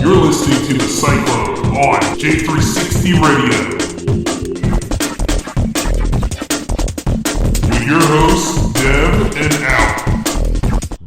You're listening to The Cyclone on J360 Radio. With your hosts, Dev and Al.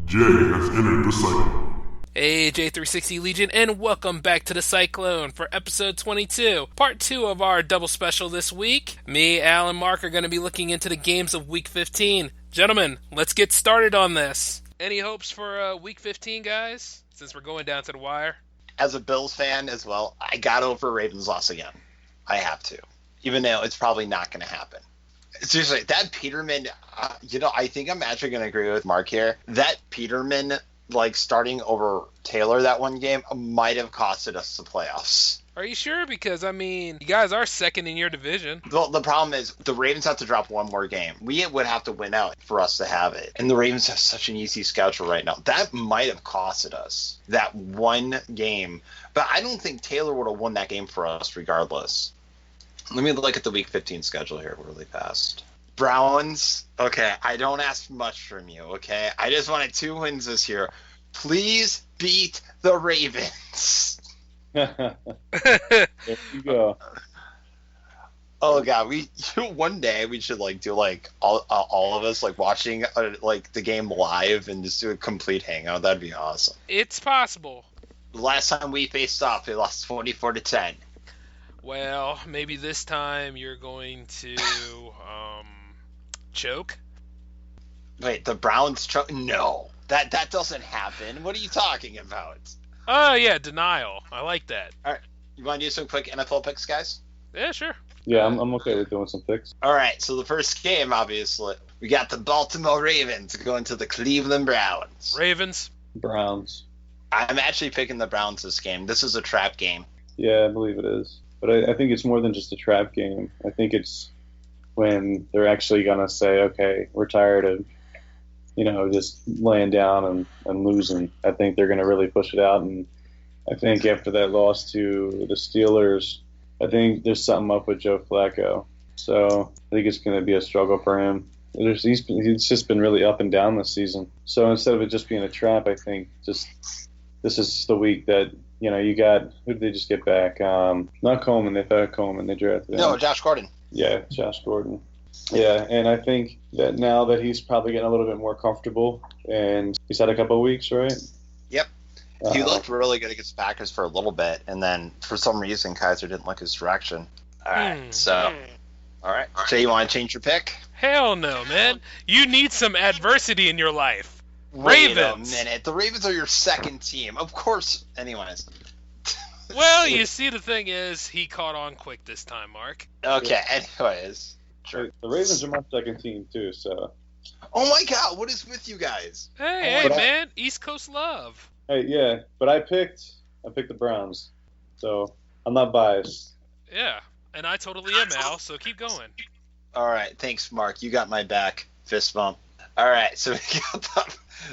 Jay has entered the Cyclone. Hey, J360 Legion, and welcome back to The Cyclone for episode 22, part 2 of our double special this week. Me, Al, and Mark are going to be looking into the games of Week 15. Gentlemen, let's get started on this. Any hopes for Week 15, guys, since we're going down to the wire? As a Bills fan as well, I got over Ravens' loss again. I have to, even though it's probably not going to happen. Seriously, that Peterman, I think I'm actually going to agree with Mark here. That Peterman, starting over Taylor that one game, might have costed us the playoffs. Are you sure? Because, you guys are second in your division. Well, the problem is the Ravens have to drop one more game. We would have to win out for us to have it. And the Ravens have such an easy schedule right now. That might have costed us that one game. But I don't think Taylor would have won that game for us regardless. Let me look at the Week 15 schedule here really fast. Browns. Okay, I don't ask much from you, okay? I just wanted 2 wins this year. Please beat the Ravens. There you go. Oh god, one day we should do all of us watching the game live and just do a complete hangout. That'd be awesome. It's possible. The last time we faced off, we lost 24-10. Well, maybe this time you're going to choke. Wait, the Browns choke? No, that doesn't happen. What are you talking about? Oh, yeah, denial. I like that. All right, you want to do some quick NFL picks, guys? Yeah, sure. Yeah, I'm okay with doing some picks. All right, so the first game, obviously, we got the Baltimore Ravens going to the Cleveland Browns. Ravens. Browns. I'm actually picking the Browns this game. This is a trap game. Yeah, I believe it is. But I think it's more than just a trap game. I think it's when they're actually going to say, okay, we're tired of just laying down and losing. I think they're going to really push it out. And I think after that loss to the Steelers, I think there's something up with Joe Flacco. So I think it's going to be a struggle for him. He's just been really up and down this season. So instead of it just being a trap, I think this is the week that, you got, who did they just get back? Not Coleman. They thought Coleman. They drafted him. No, Josh Gordon. Yeah, Josh Gordon. Yeah, and I think that now that he's probably getting a little bit more comfortable, and he's had a couple of weeks, right? Yep. He looked really good against the Packers for a little bit, and then for some reason Kaiser didn't like his direction. All right, all right. Jay, you want to change your pick? Hell no, man. You need some adversity in your life. Wait Ravens. a minute. The Ravens are your second team. Of course. Anyways. Well, you see, the thing is, he caught on quick this time, Mark. Okay, anyways. Sure. The Ravens are my second team, too, so. Oh, my God. What is with you guys? Hey, man. East Coast love. Hey, yeah, but I picked the Browns, so I'm not biased. Yeah, and I totally am, Al, so keep going. All right. Thanks, Mark. You got my back. Fist bump. All right. So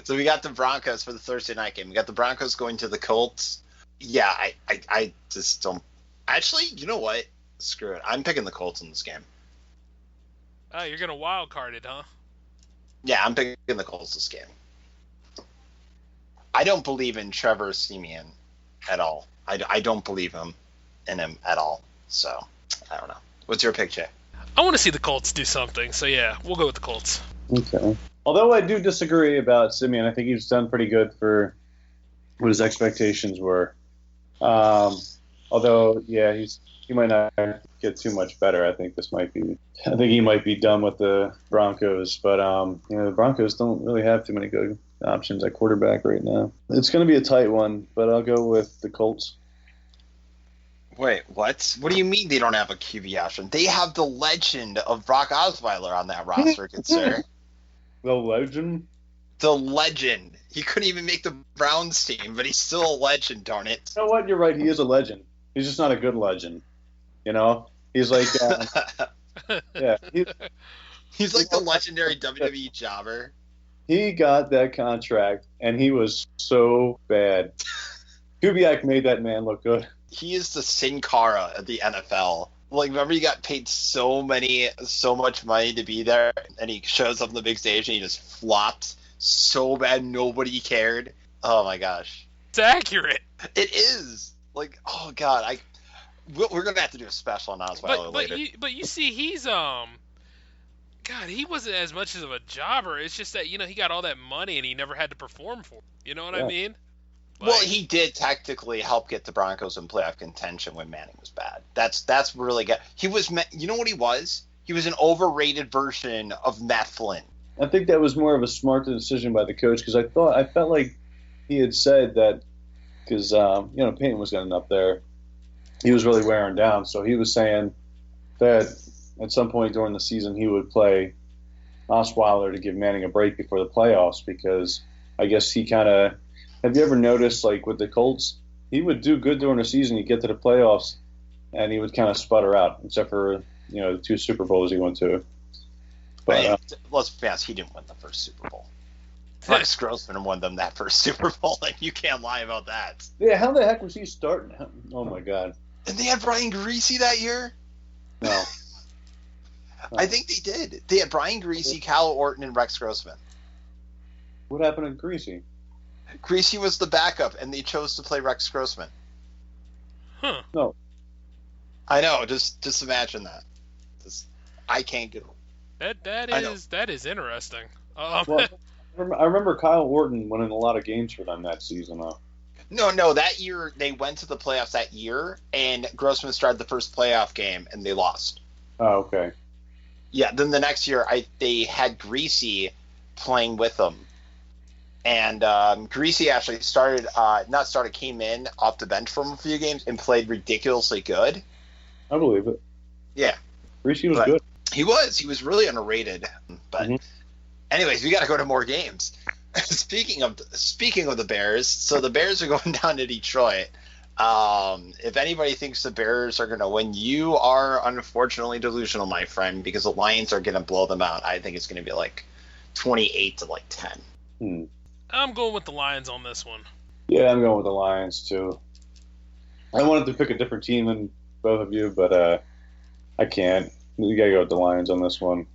we got the Broncos for the Thursday night game. We got the Broncos going to the Colts. Yeah, I just don't. Actually, you know what? Screw it. I'm picking the Colts in this game. Oh, you're going to wild card it, huh? Yeah, I'm picking the Colts this game. I don't believe in Trevor Siemian at all. I don't believe in him at all. So, I don't know. What's your pick, Jay? I want to see the Colts do something, so yeah, we'll go with the Colts. Okay. Although I do disagree about Simeon, I think he's done pretty good for what his expectations were. Although, yeah, he might not get too much better. I think he might be done with the Broncos. But the Broncos don't really have too many good options at quarterback right now. It's going to be a tight one, but I'll go with the Colts. Wait, what? What do you mean they don't have a QB option? They have the legend of Brock Osweiler on that roster, good sir. The legend? The legend. He couldn't even make the Browns team, but he's still a legend, darn it. You know what? You're right. He is a legend. He's just not a good legend. He's like, yeah. He's like the legendary WWE jobber. He got that contract, and he was so bad. Kubiak made that man look good. He is the Sin Cara of the NFL. Remember he got paid so much money to be there, and he shows up on the big stage and he just flopped so bad nobody cared. Oh my gosh. It's accurate. It is. Like, oh god, we're gonna have to do a special on Osweiler later. But you see, he's God, he wasn't as much of a jobber. It's just that he got all that money and he never had to perform for it. You know what I mean? Well, he did technically help get the Broncos in playoff contention when Manning was bad. That's really good. He was, you know what he was? He was an overrated version of Matt Flynn. I think that was more of a smart decision by the coach because I felt like he had said that because Peyton was getting up there, he was really wearing down. So he was saying that at some point during the season he would play Osweiler to give Manning a break before the playoffs because I guess he kind of. Have you ever noticed, like, with the Colts, he would do good during the season, he'd get to the playoffs, and he would kind of sputter out, except for, the 2 Super Bowls he went to. But, let's be honest, he didn't win the first Super Bowl. Rex Grossman won them that first Super Bowl, and you can't lie about that. Yeah, how the heck was he starting? Oh, my God. And they had Brian Greasy that year? No. I think they did. They had Brian Greasy, Cal Orton, and Rex Grossman. What happened to Greasy? Greasy was the backup, and they chose to play Rex Grossman. Huh. No. I know. Just imagine that. I can't get that is interesting. Well, I remember Kyle Orton winning a lot of games for them that season, though. No. That year they went to the playoffs that year, and Grossman started the first playoff game, and they lost. Oh, okay. Yeah. Then the next year, they had Greasy playing with them. And Greasy actually came in off the bench for a few games and played ridiculously good. I believe it. Yeah. Greasy was good. He was really underrated. But anyways, we got to go to more games. Speaking of the Bears, so the Bears are going down to Detroit. If anybody thinks the Bears are going to win, you are unfortunately delusional, my friend, because the Lions are going to blow them out. I think it's going to be like 28 to 10. I'm going with the Lions on this one. Yeah, I'm going with the Lions, too. I wanted to pick a different team than both of you, but I can't. You got to go with the Lions on this one.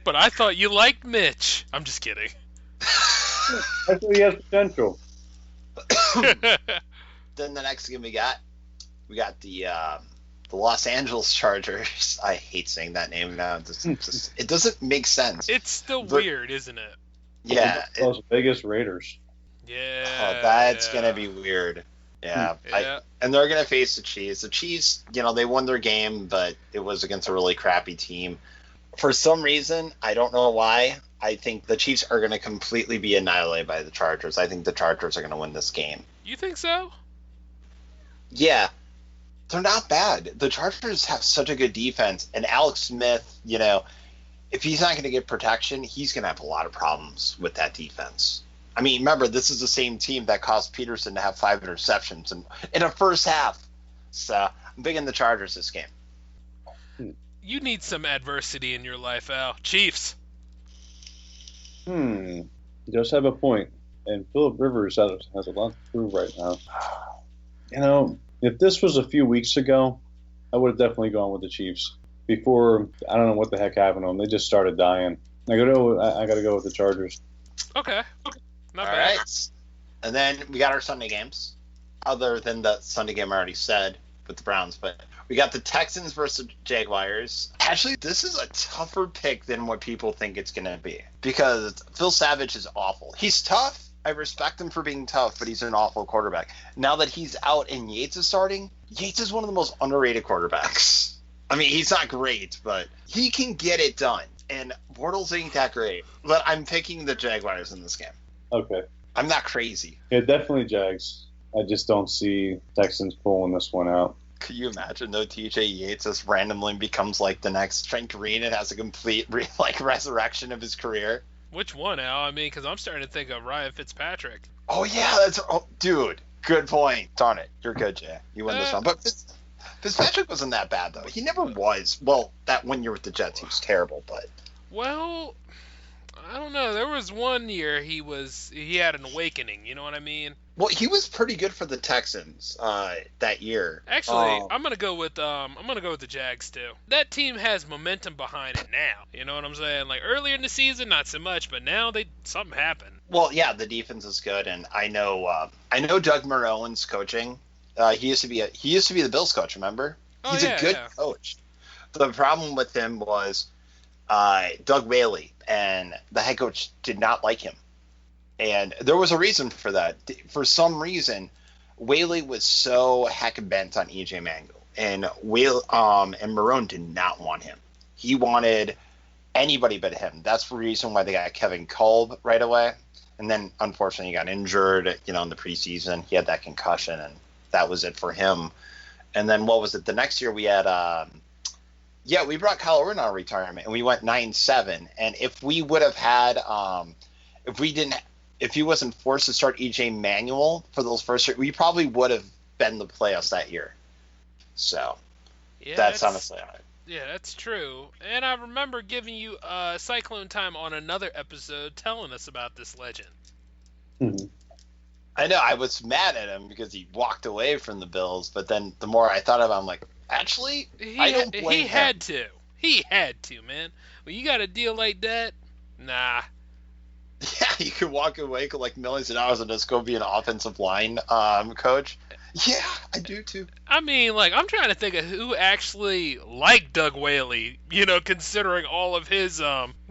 But I thought you liked Mitch. I'm just kidding. I think he has potential. Then the next game we got the Los Angeles Chargers. I hate saying that name now. It doesn't make sense. It's still weird, isn't it? Yeah. Las Vegas Raiders. Yeah. Oh, that's going to be weird. Yeah. And they're going to face the Chiefs. The Chiefs, they won their game, but it was against a really crappy team. For some reason, I don't know why, I think the Chiefs are going to completely be annihilated by the Chargers. I think the Chargers are going to win this game. You think so? Yeah. They're not bad. The Chargers have such a good defense, and Alex Smith, if he's not going to get protection, he's going to have a lot of problems with that defense. I mean, remember, this is the same team that caused Peterson to have 5 interceptions in a first half. So I'm big in the Chargers this game. You need some adversity in your life, Al. Chiefs. You just have a point. And Phillip Rivers has a lot to prove right now. If this was a few weeks ago, I would have definitely gone with the Chiefs. Before, I don't know what the heck happened to them. They just started dying. I got to go with the Chargers. Okay. Not All bad. right. And then we got our Sunday games, other than the Sunday game I already said with the Browns. But we got the Texans versus Jaguars. Actually, this is a tougher pick than what people think it's going to be because Phil Savage is awful. He's tough. I respect him for being tough, but he's an awful quarterback. Now that he's out and Yates is starting, Yates is one of the most underrated quarterbacks. I mean, he's not great, but he can get it done. And Bortles ain't that great. But I'm picking the Jaguars in this game. Okay. I'm not crazy. Yeah, definitely Jags. I just don't see Texans pulling this one out. Could you imagine, though, TJ Yates just randomly becomes like the next Trent Green and has a complete resurrection of his career? Which one, Al? I mean, because I'm starting to think of Ryan Fitzpatrick. Oh, yeah, dude, good point. Darn it. You're good, Jay. You win this one. But Fitzpatrick wasn't that bad, though. He never was. Well, that 1 year with the Jets, he was terrible, but... Well, I don't know. There was 1 year he had an awakening, you know what I mean? Well, he was pretty good for the Texans that year. Actually, I'm gonna go with the Jags too. That team has momentum behind it now. You know what I'm saying? Like earlier in the season, not so much, but now something happened. Well, yeah, the defense is good, and I know Doug Marone's coaching. He used to be the Bills coach. Remember? Oh, He's yeah, a good yeah. coach. The problem with him was Doug Whaley, and the head coach did not like him, and there was a reason for that. For some reason, Whaley was so heck bent on EJ Manuel, and and Marone did not want him. He wanted anybody but him. That's the reason why they got Kevin Kolb right away. And then, unfortunately, he got injured, in the preseason. He had that concussion, and that was it for him. And then, what was it? The next year, we had, we brought Kyle Orton out of retirement, and we went 9-7. And if we would have had, if he wasn't forced to start EJ Manuel for those first year, we probably would have been the playoffs that year. So, that's honestly on it. Yeah, that's true. And I remember giving you Cyclone Time on another episode telling us about this legend. Mm-hmm. I know. I was mad at him because he walked away from the Bills, but then the more I thought of it, I'm like, actually, I don't blame him. He had to. He had to, man. When you got a deal like that, nah. Yeah, you could walk away, collect millions of dollars, and just go be an offensive line coach. Yeah, I do too. I mean, I'm trying to think of who actually liked Doug Whaley, considering all of his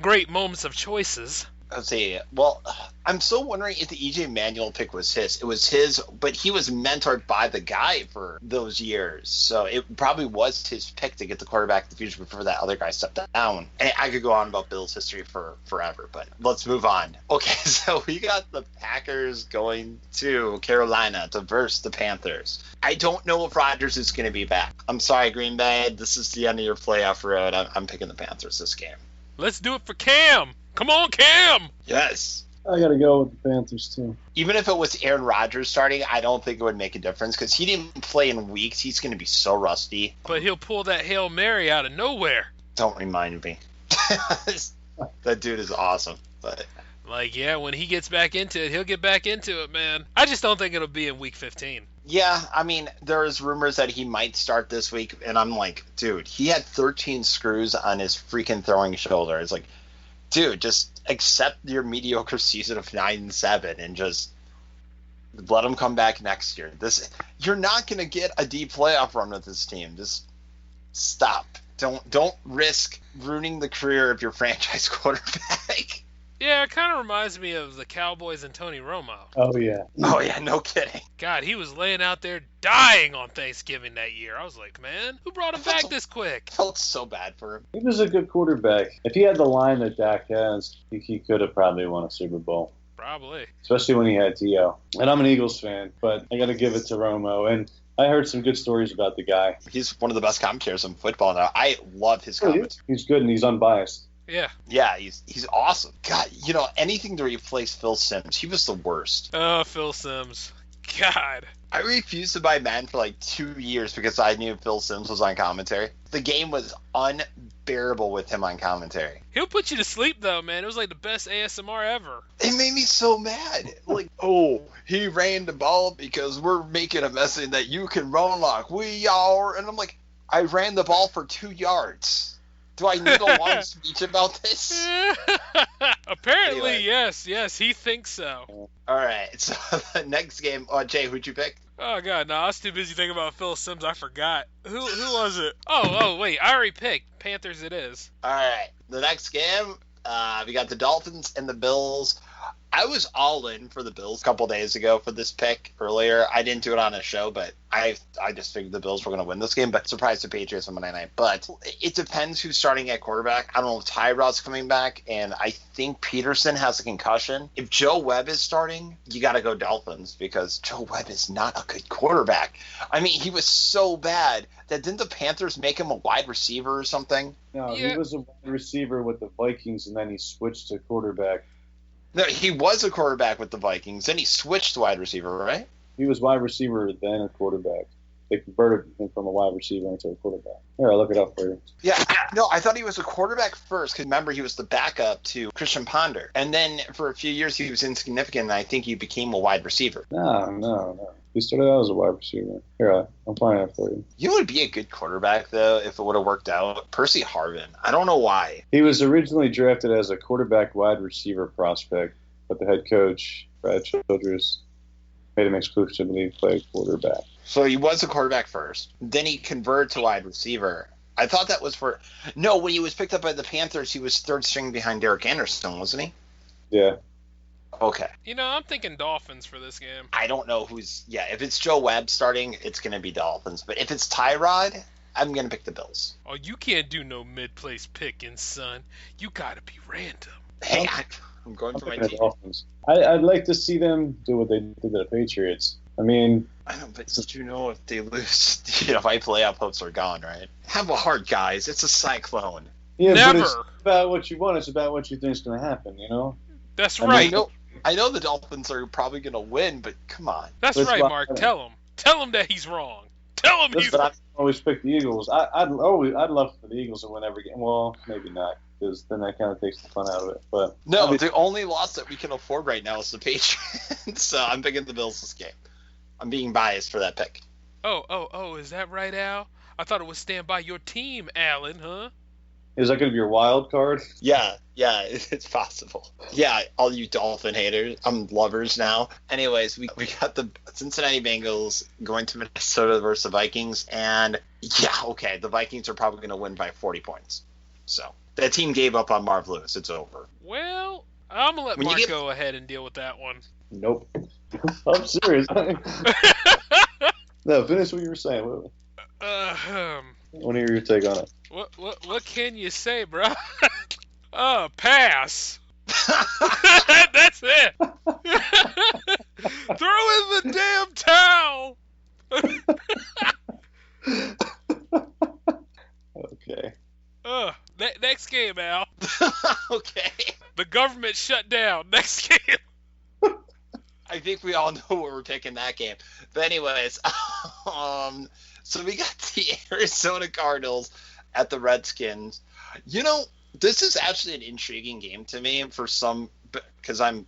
great moments of choices. Let's see. Well, I'm still wondering if the EJ Manuel pick was his. It was his, but he was mentored by the guy for those years. So it probably was his pick to get the quarterback in the future before that other guy stepped down. And I could go on about Bill's history for forever, but let's move on. Okay, so we got the Packers going to Carolina to verse the Panthers. I don't know if Rodgers is going to be back. I'm sorry, Green Bay. This is the end of your playoff road. I'm picking the Panthers this game. Let's do it for Cam. Come on, Cam! Yes. I got to go with the Panthers, too. Even if it was Aaron Rodgers starting, I don't think it would make a difference because he didn't play in weeks. He's going to be so rusty. But he'll pull that Hail Mary out of nowhere. Don't remind me. That dude is awesome. But when he gets back into it, he'll get back into it, man. I just don't think it'll be in Week 15. Yeah, I mean, there's rumors that he might start this week, and I'm like, dude, he had 13 screws on his freaking throwing shoulder. It's like, dude, just accept your mediocre season of 9-7 and just let him come back next year. You're not going to get a deep playoff run with this team. Just stop. Don't risk ruining the career of your franchise quarterback. Yeah, it kind of reminds me of the Cowboys and Tony Romo. Oh, yeah. Oh, yeah, no kidding. God, he was laying out there dying on Thanksgiving that year. I was like, man, who brought him back this quick? Felt so bad for him. He was a good quarterback. If he had the line that Dak has, he could have probably won a Super Bowl. Probably. Especially when he had T.O. And I'm an Eagles fan, but I got to give it to Romo. And I heard some good stories about the guy. He's one of the best commentators in football now. I love his comments. He's good and he's unbiased. Yeah. Yeah, he's awesome. God, anything to replace Phil Simms. He was the worst. Oh, Phil Simms. God. I refused to buy Madden for 2 years because I knew Phil Simms was on commentary. The game was unbearable with him on commentary. He'll put you to sleep, though, man. It was the best ASMR ever. It made me so mad. He ran the ball because we're making a message that you can run like we are. And I'm like, I ran the ball for 2 yards. Do I need a long speech about this? Apparently, anyway. yes, he thinks so. All right, so the next game, Jay, who'd you pick? Oh, God, no, I was too busy thinking about Phil Simms, I forgot. Who was it? Oh, wait, I already picked. Panthers it is. All right, the next game, we got the Dolphins and the Bills. I was all in for the Bills a couple days ago for this pick earlier. I didn't do it on a show, but I just figured the Bills were going to win this game, but surprised the Patriots on Monday night. But it depends who's starting at quarterback. I don't know if Tyrod's coming back, and I think Peterson has a concussion. If Joe Webb is starting, you got to go Dolphins because Joe Webb is not a good quarterback. I mean, he was so bad that didn't the Panthers make him a wide receiver or something? No, Yeah. He was a wide receiver with the Vikings, and then he switched to quarterback. No, he was a quarterback with the Vikings. Then he switched to wide receiver, right? He was wide receiver, then a quarterback. They converted him from a wide receiver into a quarterback. Here, I'll look it up for you. Yeah, no, I thought he was a quarterback first because remember he was the backup to Christian Ponder. And then for a few years he was insignificant and I think he became a wide receiver. No. He started out as a wide receiver. Here, I'm finding it for you. You know what would be a good quarterback, though, if it would have worked out? Percy Harvin. I don't know why. He was originally drafted as a quarterback wide receiver prospect, but the head coach, Brad Childress, made him exclusively play quarterback. So he was a quarterback first. Then he converted to wide receiver. I thought that was for... No, when he was picked up by the Panthers, he was third string behind Derek Anderson, wasn't he? Yeah. Okay. I'm thinking Dolphins for this game. I don't know who's... Yeah, if it's Joe Webb starting, it's going to be Dolphins. But if it's Tyrod, I'm going to pick the Bills. Oh, you can't do no mid-place picking, son. You gotta be random. Hey, I'm going for my team. Dolphins. I'd like to see them do what they did to the Patriots. I mean... I know, but did you know if they lose, my playoff hopes are gone, right? Have a heart, guys. It's a cyclone. Yeah, Never. but it's about what you want. It's about what you think is going to happen, That's I right. I know the Dolphins are probably going to win, but come on. That's right, Mark. Tell him. Tell him that he's wrong. Tell him he's But wrong. I always pick the Eagles. I'd love for the Eagles to win every game. Well, maybe not, because then that kind of takes the fun out of it. But No, the only loss that we can afford right now is the Patriots. So I'm picking the Bills this game. I'm being biased for that pick. Oh, is that right, Al? I thought it was stand by your team, Alan, huh? is that going to be your wild card? Yeah, it's possible. Yeah, all you Dolphin haters, I'm lovers now. Anyways, we got the Cincinnati Bengals going to Minnesota versus the Vikings, and the Vikings are probably going to win by 40 points. So that team gave up on Marv Lewis. It's over. Well, I'm gonna let When you Mark get- go ahead and deal with that one. Nope. I'm serious. No, finish what you were saying. I want to hear your take on it. What can you say, bro? Pass. That's it. Throw in the damn towel. Okay. Next game, Al. Okay. The government shut down. Next game. I think we all know where we're picking that game. But anyways, so we got the Arizona Cardinals at the Redskins. This is actually an intriguing game to me because I'm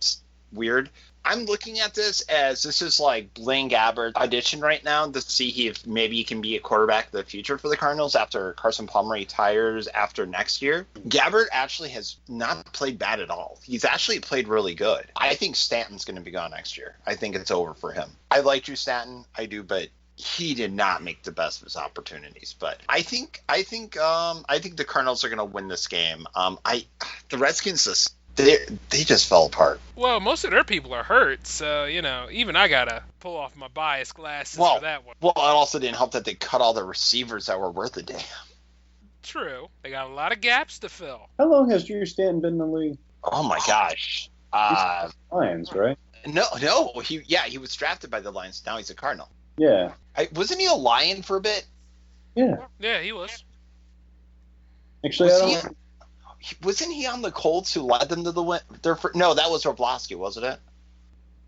weird. I'm looking at this as this is like Blaine Gabbert audition right now to see if maybe he can be a quarterback of the future for the Cardinals after Carson Palmer retires after next year. Gabbert actually has not played bad at all. He's actually played really good. I think Stanton's going to be gone next year. I think it's over for him. I like Drew Stanton, I do, but he did not make the best of his opportunities. But I think the Cardinals are going to win this game. The Redskins they just fell apart. Well, most of their people are hurt, so even I gotta pull off my bias glasses for that one. Well, it also didn't help that they cut all the receivers that were worth a damn. True, they got a lot of gaps to fill. How long has Drew Stanton been in the league? Oh my gosh. Lions, right? No, he was drafted by the Lions. Now he's a Cardinal. Yeah. Wasn't he a Lion for a bit? Yeah. Yeah, he was. Actually, Wasn't he on the Colts who led them to the win? No, that was Orlovsky, wasn't it?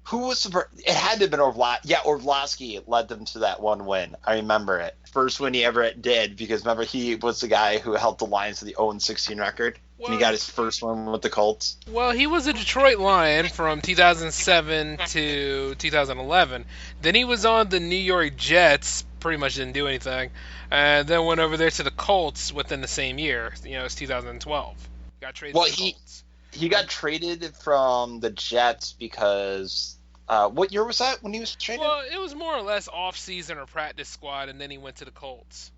Who was it had to have been Orlovsky. Yeah, Orlovsky led them to that one win. I remember it. First win he ever did, because remember he was the guy who helped the Lions to the 0-16 record. And he got his first one with the Colts. Well, he was a Detroit Lion from 2007 to 2011. Then he was on the New York Jets, pretty much didn't do anything, and then went over there to the Colts within the same year. It's 2012. Got traded to the Colts. He got traded from the Jets because what year was that when he was traded? Well, it was more or less off-season or practice squad, and then he went to the Colts.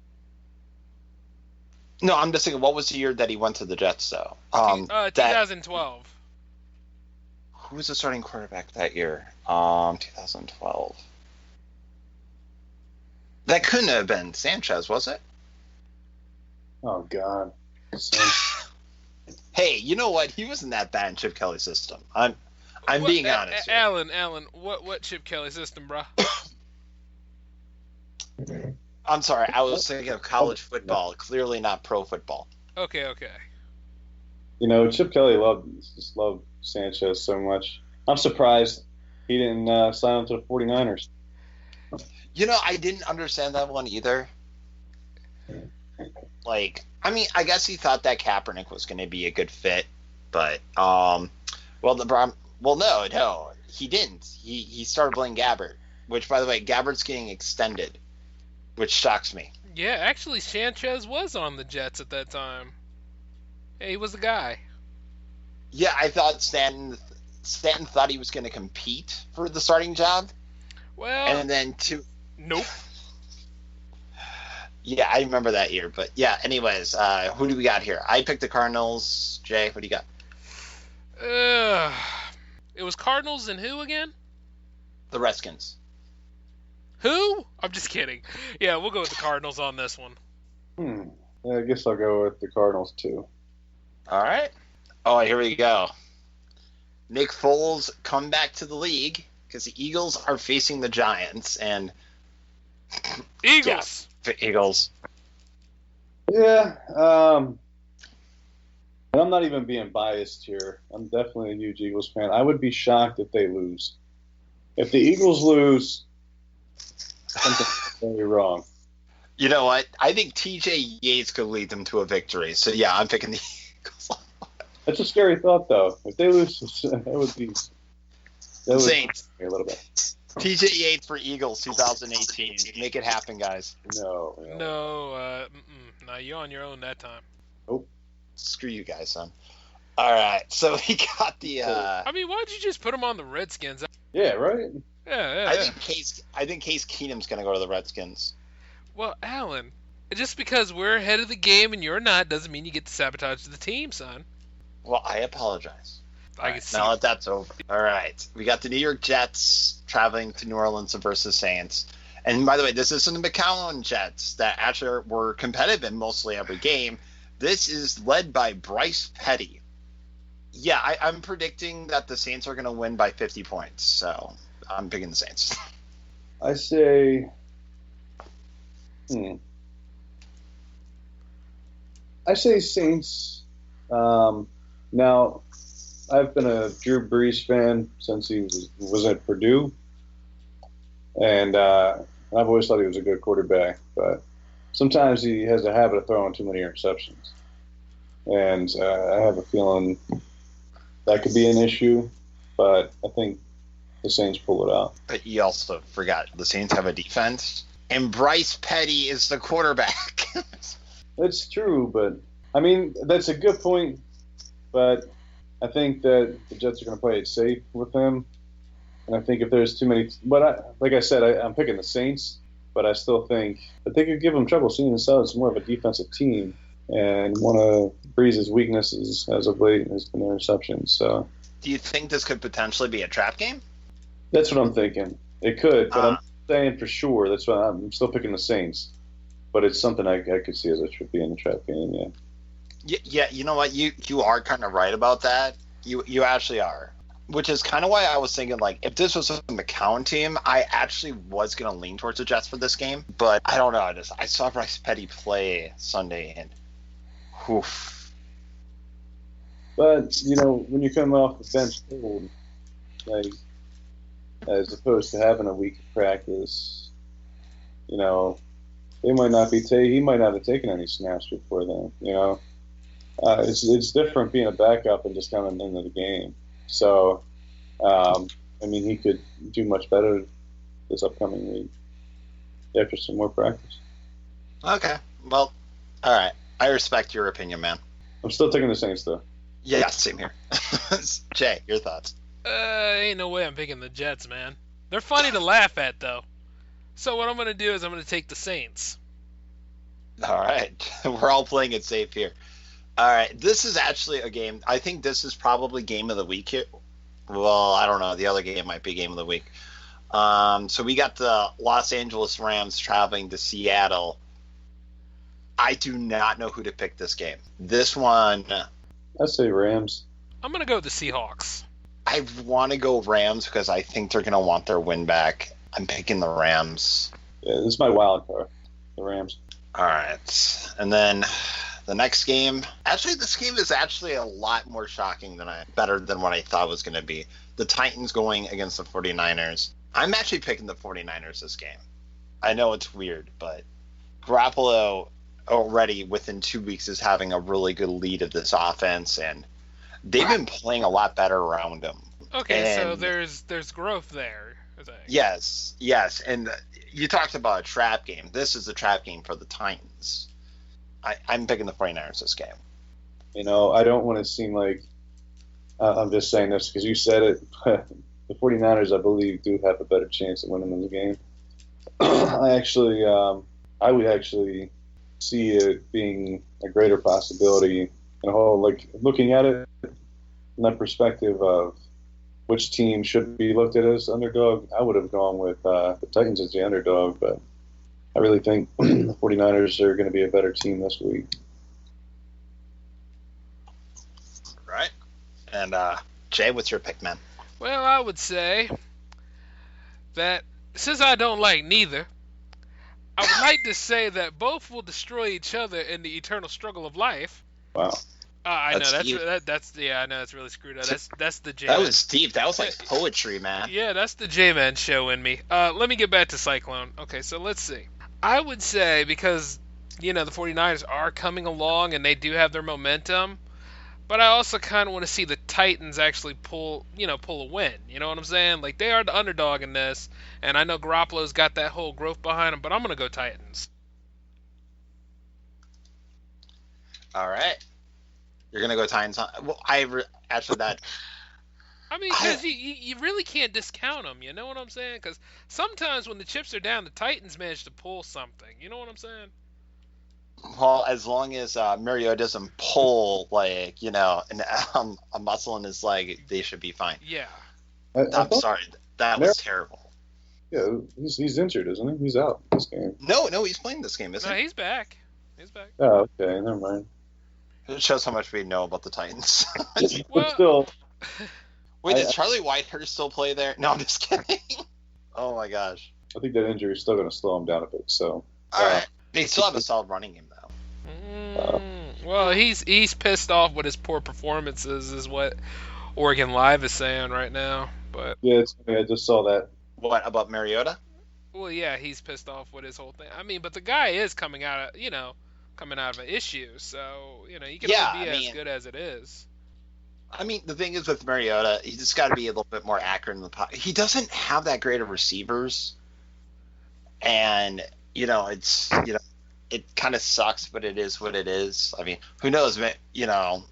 No, I'm just thinking, what was the year that he went to the Jets, though? 2012. Who was the starting quarterback that year? 2012. That couldn't have been Sanchez, was it? Oh, God. Hey, you know what? He wasn't that bad in Chip Kelly's system. I'm being honest here. Alan, what Chip Kelly system, bro? I'm sorry, I was thinking of college football, clearly not pro football. Okay. Chip Kelly loved Sanchez so much. I'm surprised he didn't sign him to the 49ers. I didn't understand that one either. I guess he thought that Kaepernick was going to be a good fit, but no, he didn't. He started playing Gabbert, which, by the way, Gabbert's getting extended, which shocks me. Yeah, actually, Sanchez was on the Jets at that time. Yeah, he was the guy. Yeah, I thought Stanton. Stanton thought he was going to compete for the starting job. Well, And then nope. Yeah, I remember that year. But yeah, anyways, who do we got here? I picked the Cardinals. Jay, what do you got? It was Cardinals and who again? The Redskins. Who? I'm just kidding. Yeah, we'll go with the Cardinals on this one. Yeah, I guess I'll go with the Cardinals too. All right. Oh, here we go. Nick Foles come back to the league because the Eagles are facing the Giants. And Eagles. Yeah, Eagles. Yeah, and I'm not even being biased here. I'm definitely a huge Eagles fan. I would be shocked if they lose. If the Eagles lose, something's very wrong. You know what? I think TJ Yates could lead them to a victory. So, yeah, I'm picking the Eagles. That's a scary thought, though. If they lose, that would be Saints. A little bit. TJ Yates for Eagles 2018. Make it happen, guys. No, you're on your own that time. Nope. Screw you guys, son. All right, so we got the. I mean, why'd you just put him on the Redskins? Yeah, right. Yeah. I think Case Keenum's gonna go to the Redskins. Well, Alan, just because we're ahead of the game and you're not doesn't mean you get to sabotage the team, son. Well, I apologize. I can see. Now that that's over. All right, we got the New York Jets traveling to New Orleans versus Saints. And by the way, this isn't the McCown Jets that actually were competitive in mostly every game. This is led by Bryce Petty. Yeah, I'm predicting that the Saints are going to win by 50 points. So I'm picking the Saints. I say. I say Saints. Now, I've been a Drew Brees fan since he was at Purdue, and I've always thought he was a good quarterback. But sometimes he has a habit of throwing too many interceptions, and I have a feeling that could be an issue. But I think the Saints pull it out. But you also forgot the Saints have a defense, and Bryce Petty is the quarterback. That's true, but I mean that's a good point. But I think that the Jets are going to play it safe with him, and I think if there's too many, like I said, I'm picking the Saints, but I still think that they could give them trouble, seeing as it's more of a defensive team, and one of Breeze's weaknesses as of late has been interceptions. So, do you think this could potentially be a trap game? That's what I'm thinking. It could, but I'm saying for sure. That's why I'm still picking the Saints. But it's something I could see as a trip being a trap game. Yeah. Yeah, you know what? You are kind of right about that. You actually are. Which is kind of why I was thinking, like, if this was a McCown team, I actually was going to lean towards the Jets for this game. But I don't know. I saw Bryce Petty play Sunday, and oof. But, when you come off the bench cold, like, as opposed to having a week of practice, they might not be he might not have taken any snaps before then, It's different being a backup and just coming into the game. So, he could do much better this upcoming week after some more practice. Okay. Well, all right. I respect your opinion, man. I'm still taking the Saints, though. Yeah, same here. Jay, your thoughts? Ain't no way I'm picking the Jets, man. They're funny to laugh at, though. So what I'm going to do is I'm going to take the Saints. All right. We're all playing it safe here. All right. This is actually a game. I think this is probably game of the week here. Well, I don't know. The other game might be game of the week. So we got the Los Angeles Rams traveling to Seattle. I do not know who to pick this game. This one. I say Rams. I'm going to go with the Seahawks. I want to go Rams because I think they're going to want their win back. I'm picking the Rams. Yeah, this is my wild card. The Rams. All right. And then the next game. Actually, this game is actually a lot more shocking better than what I thought it was going to be. The Titans going against the 49ers. I'm actually picking the 49ers this game. I know it's weird, but Garoppolo already within 2 weeks is having a really good lead of this offense, and they've been playing a lot better around him. Okay, so there's growth there. Yes, and you talked about a trap game. This is a trap game for the Titans. I'm picking the 49ers this game. I don't want to seem like I'm just saying this because you said it. The 49ers, I believe, do have a better chance of winning this game. I would actually see it being a greater possibility in a whole, like, looking at it from that perspective of which team should be looked at as underdog. I would have gone with the Titans as the underdog, but I really think the 49ers are going to be a better team this week. Right. And Jay, what's your pick, man? Well, I would say that since I don't like neither, I would like to say that both will destroy each other in the eternal struggle of life. Wow. I know that's really screwed up. That's the J. That was deep. That was like poetry, man. Yeah, that's the J-Man show in me. Let me get back to Cyclone. Okay, so let's see. I would say because the 49ers are coming along and they do have their momentum, but I also kind of want to see the Titans actually pull a win. You know what I'm saying? Like, they are the underdog in this, and I know Garoppolo's got that whole growth behind him, but I'm gonna go Titans. All right. You're going to go Titans. Well, actually, that... I mean, because you really can't discount them, you know what I'm saying? Because sometimes when the chips are down, the Titans manage to pull something. You know what I'm saying? Well, as long as Mariota doesn't pull, like, a muscle in his leg, they should be fine. Yeah. I'm sorry. That was terrible. Yeah, he's injured, isn't he? He's out this game. No, he's playing this game, isn't he? No, he's back. He's back. Oh, okay. Never mind. It shows how much we know about the Titans. But still... Wait, does Charlie Whitehurst still play there? No, I'm just kidding. Oh, my gosh. I think that injury is still going to slow him down a bit, so... All right. They still have a solid running game, though. Well, he's pissed off with his poor performances, is what Oregon Live is saying right now. But yeah, I just saw that. What about Mariota? Well, yeah, he's pissed off with his whole thing. I mean, but the guy is coming out of an issue, so he can only be as good as it is. I mean, the thing is with Mariota, he's just got to be a little bit more accurate in the pocket. He doesn't have that great of receivers, and it kind of sucks, but it is what it is. I mean, who knows?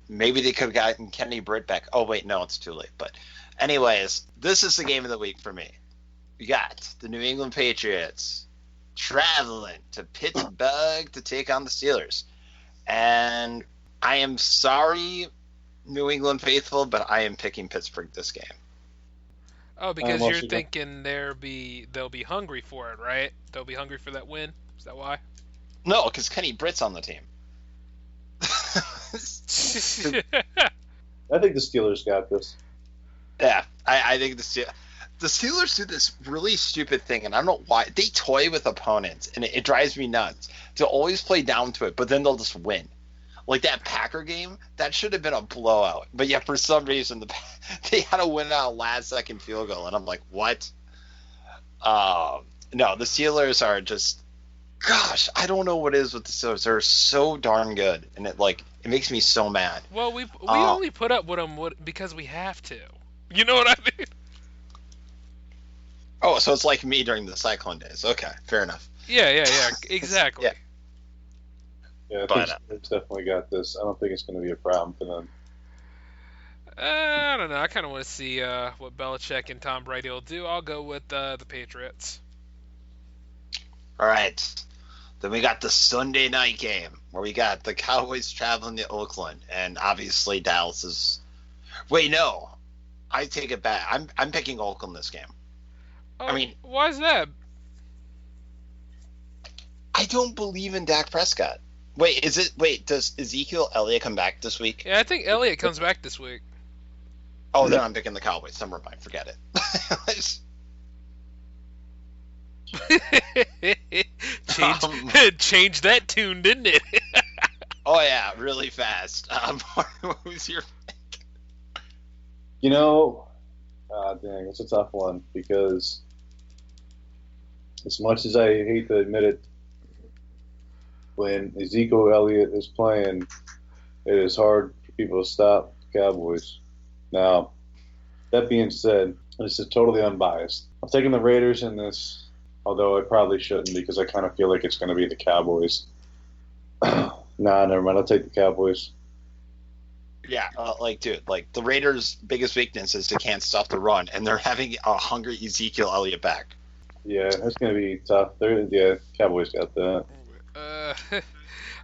Maybe they could have gotten Kenny Britt back. Oh wait, no, it's too late. But anyways, this is the game of the week for me. We got the New England Patriots traveling to Pittsburgh to take on the Steelers, and I am sorry, New England faithful, but I am picking Pittsburgh this game. Oh, because you're thinking they'll be hungry for it, right? They'll be hungry for that win. Is that why? No, because Kenny Britt's on the team. I think the Steelers got this. Yeah, I think the Steelers do this really stupid thing, and I don't know why. They toy with opponents, and it drives me nuts. They'll always play down to it, but then they'll just win. Like that Packer game, that should have been a blowout. But yeah, for some reason, they had to win out a last-second field goal, and I'm like, what? No, the Steelers are just... Gosh, I don't know what it is with the Steelers. They're so darn good, and it makes me so mad. Well, we only put up with them because we have to. You know what I mean? Oh, so it's like me during the Cyclone days. Okay, fair enough. Yeah, exactly. Yeah, I think Steelers definitely got this. I don't think it's going to be a problem for them. I don't know. I kind of want to see what Belichick and Tom Brady will do. I'll go with the Patriots. All right. Then we got the Sunday night game where we got the Cowboys traveling to Oakland, and obviously Dallas is. Wait, no, I take it back. I'm picking Oakland this game. Oh, I mean, why is that? I don't believe in Dak Prescott. Does Ezekiel Elliott come back this week? Yeah, I think Elliott comes back this week. Oh, then I'm picking the Cowboys. Never mind, forget it. Change that tune, didn't it? Oh yeah, really fast. What was your pick? Dang, it's a tough one because as much as I hate to admit it, when Ezekiel Elliott is playing, it is hard for people to stop the Cowboys. Now, that being said, this is totally unbiased. I'm taking the Raiders in this, although I probably shouldn't because I kind of feel like it's going to be the Cowboys. Nah, never mind. I'll take the Cowboys. Yeah, dude, the Raiders' biggest weakness is they can't stop the run, and they're having a hungry Ezekiel Elliott back. Yeah, that's going to be tough. Cowboys got that.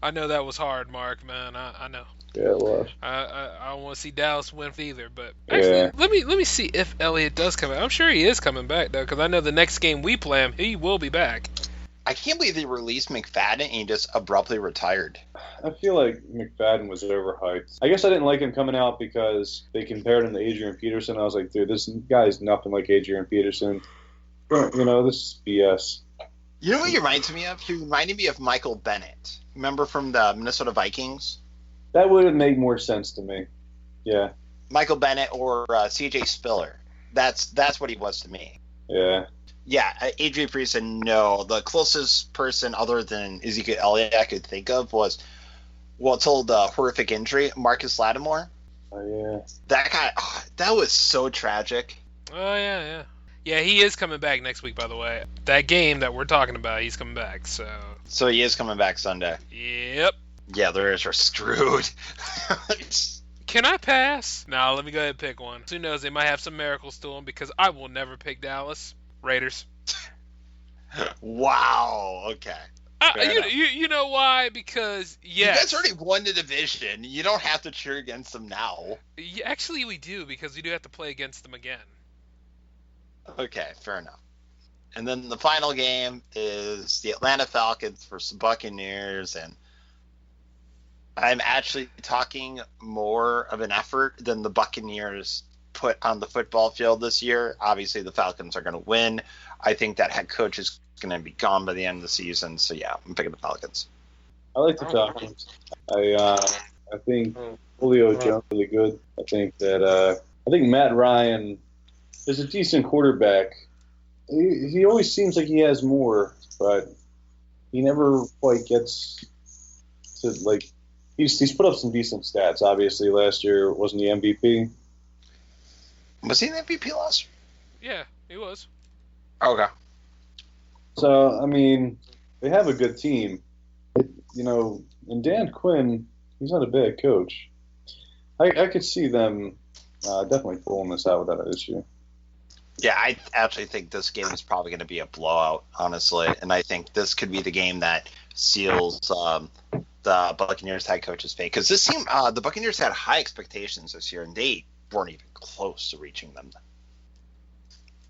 I know that was hard, Mark, man. I know. Yeah, it was. I don't want to see Dallas win either, but actually, Yeah. let me see if Elliott does come back. I'm sure he is coming back though, because I know the next game we play him, he will be back. I can't believe they released McFadden and he just abruptly retired. I feel like McFadden was overhyped. I guess I didn't like him coming out because they compared him to Adrian Peterson. I was like, dude, this guy's nothing like Adrian Peterson. You know, this is BS. You know what he reminds me of? He reminded me of Michael Bennett. Remember from the Minnesota Vikings? That would have made more sense to me. Yeah. Michael Bennett or C.J. Spiller. That's what he was to me. Yeah. Yeah, Adrian Peterson, no. The closest person other than Ezekiel Elliott I could think of was, until the horrific injury, Marcus Lattimore. Oh, yeah. That guy, that was so tragic. Oh, yeah. Yeah, he is coming back next week, by the way. That game that we're talking about, he's coming back, so... So he is coming back Sunday. Yep. Yeah, the Raiders are screwed. Can I pass? No, let me go ahead and pick one. Who knows, they might have some miracles to them, because I will never pick Dallas. Raiders. Wow, okay. You know why? Because, yes. You guys already won the division. You don't have to cheer against them now. Actually, we do, because we do have to play against them again. Okay, fair enough. And then the final game is the Atlanta Falcons versus the Buccaneers, and I'm actually talking more of an effort than the Buccaneers put on the football field this year. Obviously, the Falcons are going to win. I think that head coach is going to be gone by the end of the season, so yeah, I'm picking the Falcons. I like the Falcons. I think Julio Jones is really good. I think Matt Ryan is a decent quarterback. He always seems like he has more, but he never quite gets to, like, he's put up some decent stats. Obviously, last year wasn't the MVP. Was he an MVP last year? Yeah, he was. Okay. So, I mean, they have a good team. And Dan Quinn, he's not a bad coach. I could see them definitely pulling this out without an issue. Yeah, I actually think this game is probably going to be a blowout, honestly. And I think this could be the game that seals the Buccaneers head coach's fate. Because this team, the Buccaneers had high expectations this year, and they weren't even close to reaching them.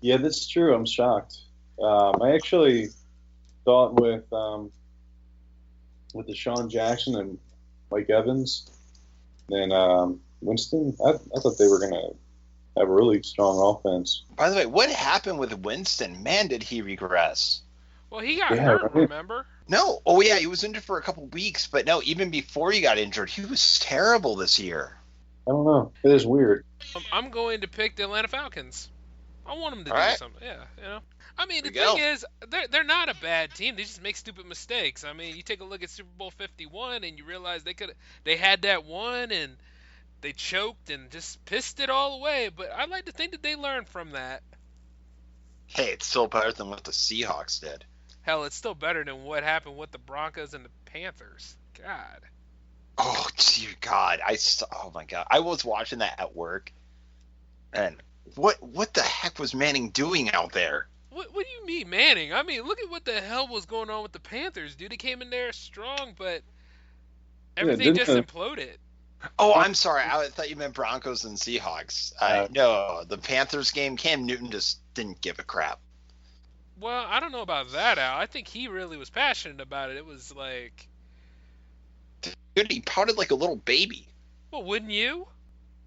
Yeah, that's true. I'm shocked. I actually thought with Deshaun Jackson and Mike Evans and Winston, I thought they were going to have a really strong offense. By the way, what happened with Winston? Man, did he regress. Well, he got hurt, right? Remember? No. Oh, yeah, he was injured for a couple weeks. But no, even before he got injured, he was terrible this year. I don't know. It is weird. I'm going to pick the Atlanta Falcons. I want them to do something. Yeah, you know. I mean, the thing is, they're not a bad team. They just make stupid mistakes. I mean, you take a look at Super Bowl 51, and you realize they had that one, and they choked and just pissed it all away. But I like to think that they learned from that. Hey, it's still better than what the Seahawks did. Hell, it's still better than what happened with the Broncos and the Panthers. God. Oh, dear God. Oh, my God. I was watching that at work, and what the heck was Manning doing out there? What do you mean, Manning? I mean, look at what the hell was going on with the Panthers, dude. They came in there strong, but everything just imploded. Oh, I'm sorry. I thought you meant Broncos and Seahawks. No, the Panthers game, Cam Newton just didn't give a crap. Well, I don't know about that, Al. I think he really was passionate about it. It was like... Dude, he pouted like a little baby. Well, wouldn't you?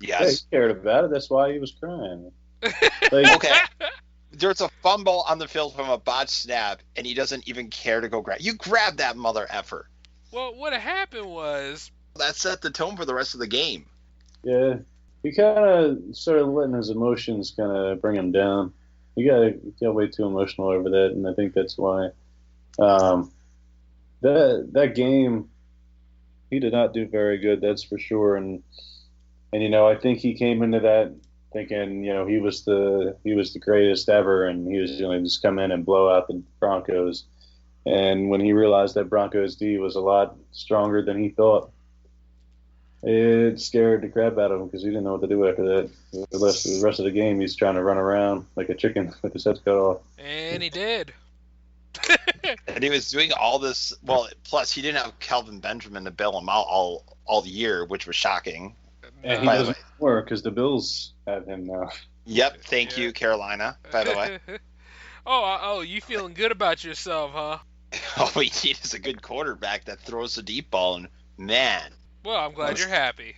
Yes. Yeah, he cared about it. That's why he was crying. Okay. There's a fumble on the field from a botched snap, and he doesn't even care to go grab. You grab that mother effer. Well, what happened was... That set the tone for the rest of the game. Yeah. He kind of started letting his emotions kind of bring him down. He got way too emotional over that, and I think that's why. That game, he did not do very good, that's for sure. And I think he came into that thinking, he was the greatest ever, and he was going to just come in and blow out the Broncos. And when he realized that Broncos D was a lot stronger than he thought, It scared the crap out of him because he didn't know what to do after that. The rest of the game, he's trying to run around like a chicken with his head cut off. And he did. And he was doing all this. Well, plus he didn't have Calvin Benjamin to bail him out all year, which was shocking. And he By the doesn't work because the Bills have him now. Yep. Thank you, Carolina. By the way. Oh, you feeling good about yourself, huh? All we need is a good quarterback that throws the deep ball, and man. Well, I'm glad you're happy.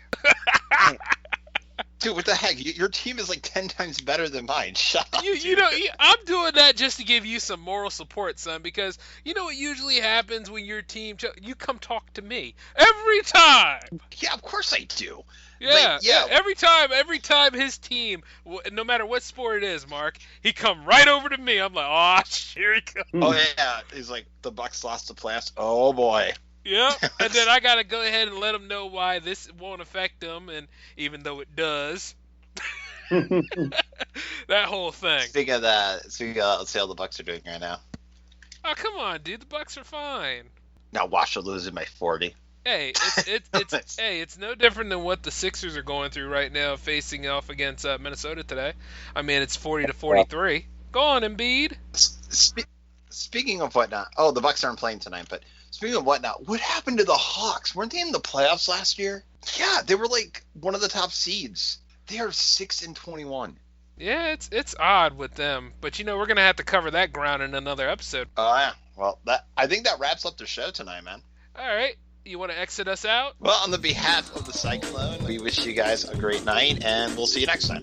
Dude, what the heck? Your team is like 10 times better than mine. Shut up. You know, I'm doing that just to give you some moral support, son, because you know what usually happens when your team, you come talk to me every time. Yeah, of course I do. Yeah, But, yeah. Every time his team, no matter what sport it is, Mark, he come right over to me. I'm like, oh, here he comes. Oh yeah, he's like the Bucks lost the playoffs. Oh boy. Yeah, and then I gotta go ahead and let him know why this won't affect them, and even though it does, that whole thing. Speaking of that, let's see how the Bucks are doing right now. Oh, come on, dude, the Bucks are fine. Now watch them losing by 40. Hey, it's no different than what the Sixers are going through right now, facing off against Minnesota today. I mean, it's 40-43. Go on, Embiid. Speaking of whatnot, the Bucks aren't playing tonight, but speaking of whatnot, what happened to the Hawks? Weren't they in the playoffs last year? Yeah, they were like one of the top seeds. They are 6-21. Yeah, it's odd with them, but you know we're gonna have to cover that ground in another episode. Oh yeah, well I think that wraps up the show tonight, man. All right, you want to exit us out? Well, on the behalf of the Cyclone, we wish you guys a great night, and we'll see you next time.